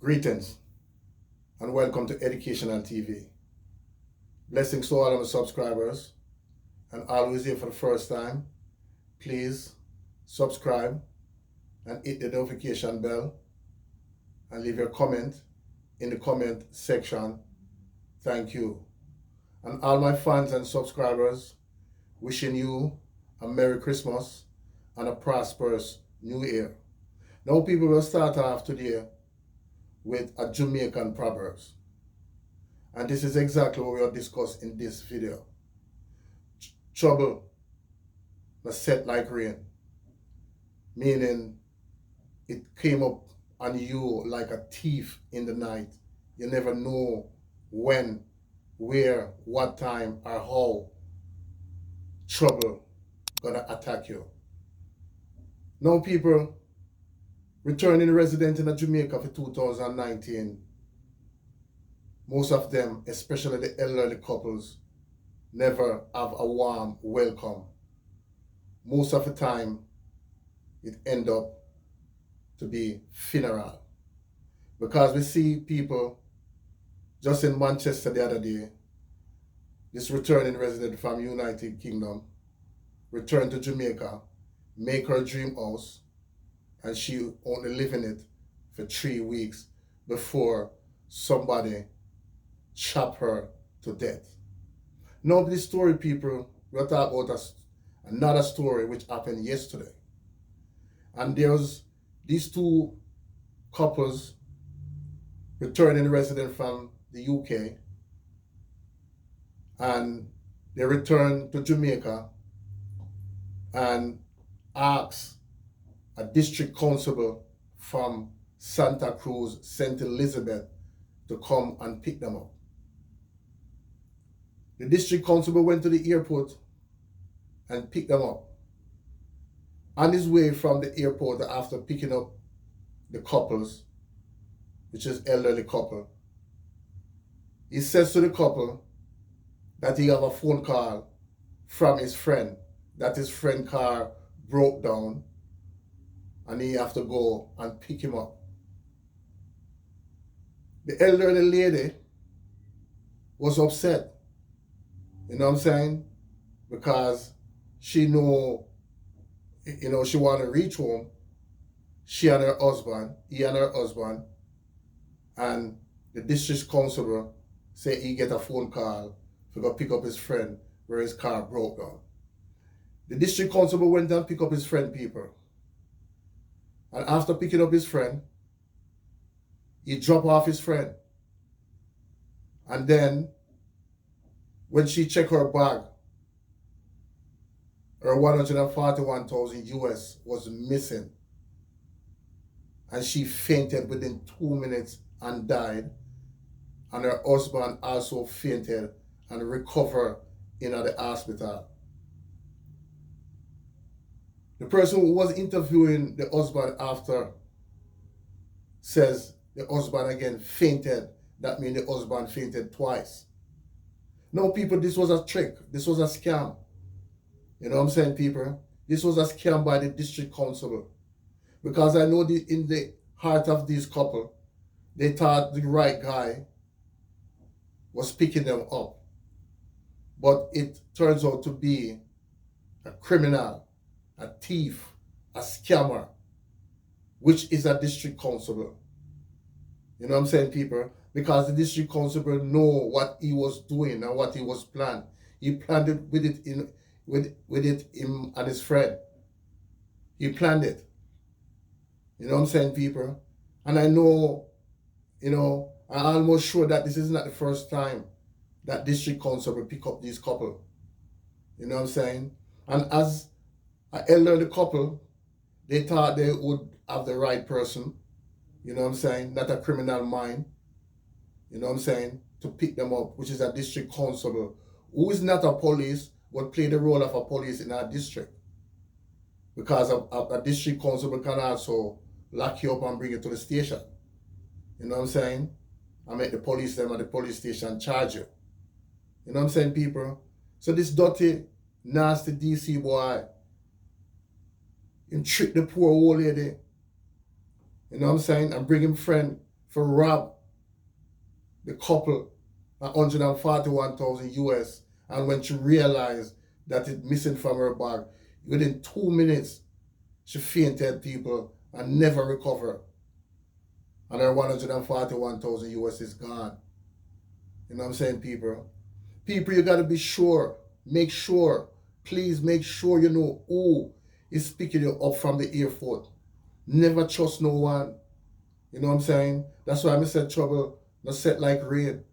Greetings and welcome to Educational TV. Blessings to all of my subscribers, and always here for the first time, please subscribe and hit the notification bell and leave your comment in the comment section. Thank you. And all my fans and subscribers, wishing you a Merry Christmas and a prosperous New Year. Now people will start off today with a Jamaican proverbs. And this is exactly what we'll discuss in this video. Trouble was set like rain, meaning it came up on you like a thief in the night. You never know when, where, what time, or how trouble gonna attack you. Now people, returning resident in Jamaica for 2019, most of them, especially the elderly couples, never have a warm welcome. Most of the time, it end up to be funeral. Because we see people, just in Manchester the other day, this returning resident from United Kingdom, returned to Jamaica, make her dream house, and she only live in it for 3 weeks before somebody chop her to death. Now this story, people, we'll talk about another story which happened yesterday. And there's these two couples returning resident from the UK, and they returned to Jamaica and asked a district constable from Santa Cruz, St. Elizabeth, to come and pick them up. The district constable went to the airport and picked them up. On his way from the airport, after picking up the couples, which is elderly couple, he says to the couple that he have a phone call from his friend, that his friend car broke down and he have to go and pick him up. The elderly lady was upset, you know what I'm saying? Because she know, she want to reach home, she and her husband, he and her husband, and the district constable say he get a phone call to go pick up his friend where his car broke down. The district constable went and pick up his friend, people. And after picking up his friend, he dropped off his friend. And then, when she checked her bag, her 141,000 US was missing. And she fainted within 2 minutes and died. And her husband also fainted and recovered in the hospital. The person who was interviewing the husband after says the husband again fainted. That means the husband fainted twice. No, people, this was a trick. This was a scam. You know what I'm saying, people? This was a scam by the district constable. Because I know in the heart of this couple, they thought the right guy was picking them up. But it turns out to be a criminal, a thief, a scammer, which is a district constable. You know what I'm saying, people? Because the district constable know what he was doing and what he was planned. He planned it with him and his friend. He planned it. You know what I'm saying, people? And I know, I'm almost sure that this is not the first time that district constable pick up this couple. You know what I'm saying? And as an elderly couple, they thought they would have the right person, you know what I'm saying, not a criminal mind, you know what I'm saying, to pick them up, which is a district constable, who is not a police, but play the role of a police in our district. Because a district constable can also lock you up and bring you to the station. You know what I'm saying? And make the police them at the police station charge you. You know what I'm saying, people? So this dirty, nasty DC boy, him trick the poor old lady, you know what I'm saying, and bring him friend for rob the couple at 141,000 US, and when she realized that it missing from her bag, within 2 minutes she fainted, people, and never recovered. And her 141,000 US is gone. You know what I'm saying, people? People, you gotta be sure. Make sure. Please make sure you know who is picking you up from the airport. Never trust no one. You know what I'm saying? That's why I said trouble not set like rain.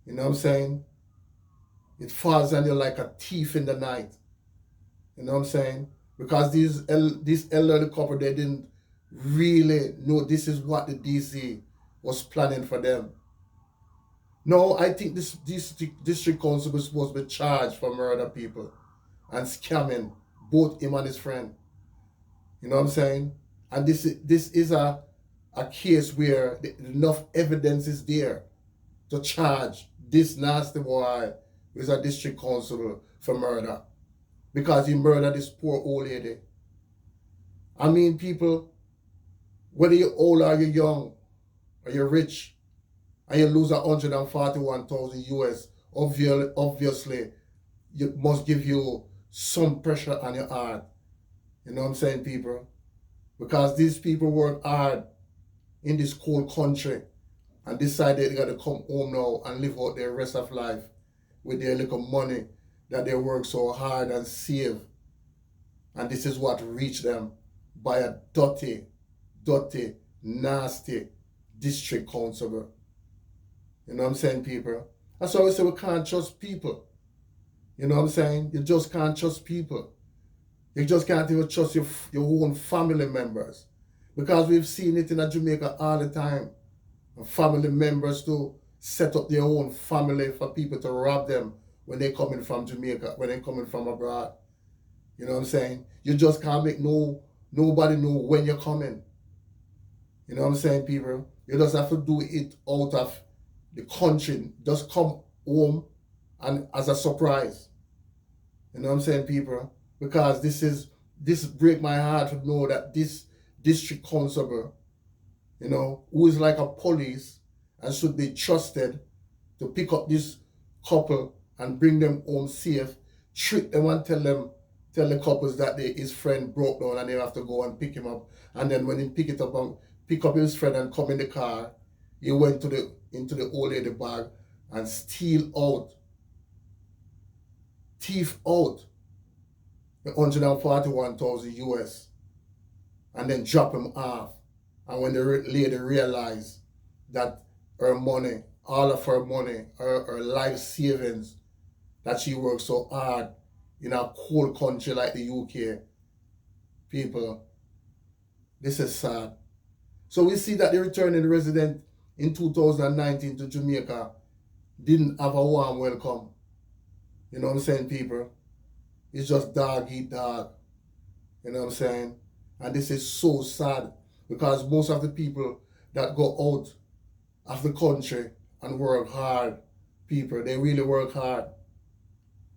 You know what I'm saying? It falls on you like a thief in the night. You know what I'm saying? Because this elderly couple, they didn't really know this is what the DC was planning for them. No, I think this district constable is supposed to be charged for murder people and scamming both him and his friend. You know what I'm saying? And this is a case where enough evidence is there to charge this nasty boy who is a district constable for murder, because he murdered this poor old lady. I mean, people, whether you're old or you're young or you're rich and you lose 141,000 US, obviously it must give you some pressure on your heart. You know what I'm saying, people? Because these people work hard in this cold country and decided they got to come home now and live out their rest of life with their little money that they work so hard and save. And this is what reached them by a dirty, nasty district constable. You know what I'm saying, people? That's why we say we can't trust people. You know what I'm saying? You just can't trust people. You just can't even trust your own family members. Because we've seen it in Jamaica all the time. And family members to set up their own family for people to rob them when they're coming from Jamaica, when they're coming from abroad. You know what I'm saying? You just can't make nobody know when you're coming. You know what I'm saying, people? You just have to do it out of the country. Just come home and as a surprise. You know what I'm saying, people? Because this break my heart to know that this district constable, you know, who is like a police and should be trusted to pick up this couple and bring them home safe, trick them and tell the couples that his friend broke down and they have to go and pick him up. And then when he pick up his friend and come in the car, he went into the old lady bag and thief out the 141,000 US and then drop him off. And when the lady realized that her money, all of her money, her life savings, that she worked so hard in a cold country like the UK, people, this is sad. So we see that the returning resident in 2019 to Jamaica didn't have a warm welcome. You know what I'm saying, people? It's just dog eat dog. You know what I'm saying? And this is so sad because most of the people that go out of the country and work hard, people, they really work hard.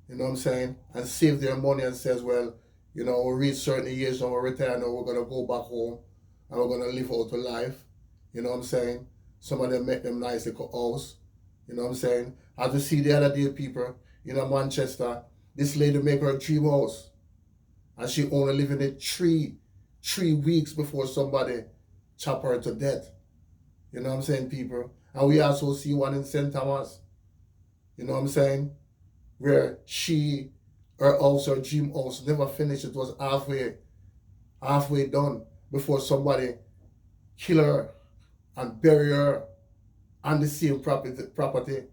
You know what I'm saying? And save their money and says, well, you know, we reach certain age and we retire now, we're going to go back home and we're going to live out a life. You know what I'm saying? Some of them make them nice little house. You know what I'm saying? As we see the other day, people, in Manchester, this lady make her dream house. And she only lived in it three weeks before somebody chop her to death. You know what I'm saying, people? And we also see one in St. Thomas. You know what I'm saying? Where her house, her dream house, never finished. It was halfway done before somebody kill her and bury her on the same property.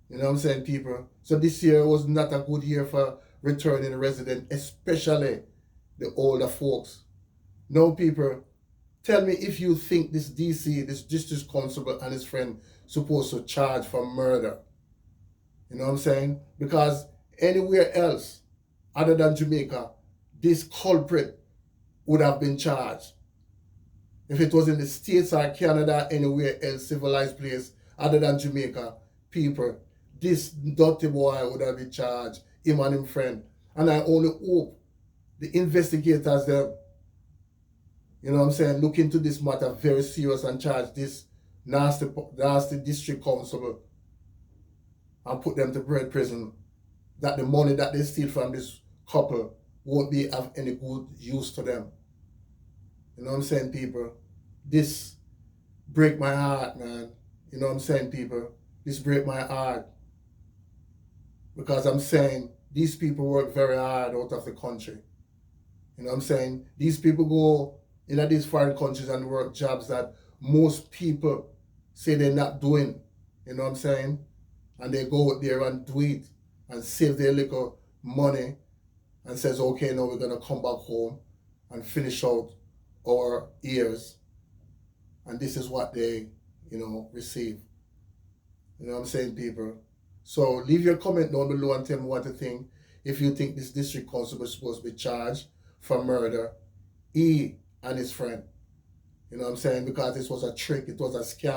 You know what I'm saying, people? So this year was not a good year for returning residents, especially the older folks. No, people, tell me if you think this DC, this district constable and his friend supposed to charge for murder. You know what I'm saying? Because anywhere else other than Jamaica, this culprit would have been charged. If it was in the States or Canada, anywhere else, civilized place other than Jamaica, people, this dirty boy would have been charged, him and his friend. And I only hope the investigators them You know what I'm saying? Look into this matter very serious and charge this nasty district constable and put them to prison. That the money that they steal from this couple won't be of any good use to them. You know what I'm saying, people? This break my heart, man. You know what I'm saying, people? This break my heart. Because I'm saying these people work very hard out of the country. You know what I'm saying? These people go in these foreign countries and work jobs that most people say they're not doing. You know what I'm saying? And they go out there and do it and save their little money and says, okay, now we're going to come back home and finish out our years. And this is what they, receive. You know what I'm saying, people? So leave your comment down below and tell me what you think. If you think this district constable is supposed to be charged for murder, he and his friend. You know what I'm saying? Because this was a trick, it was a scam.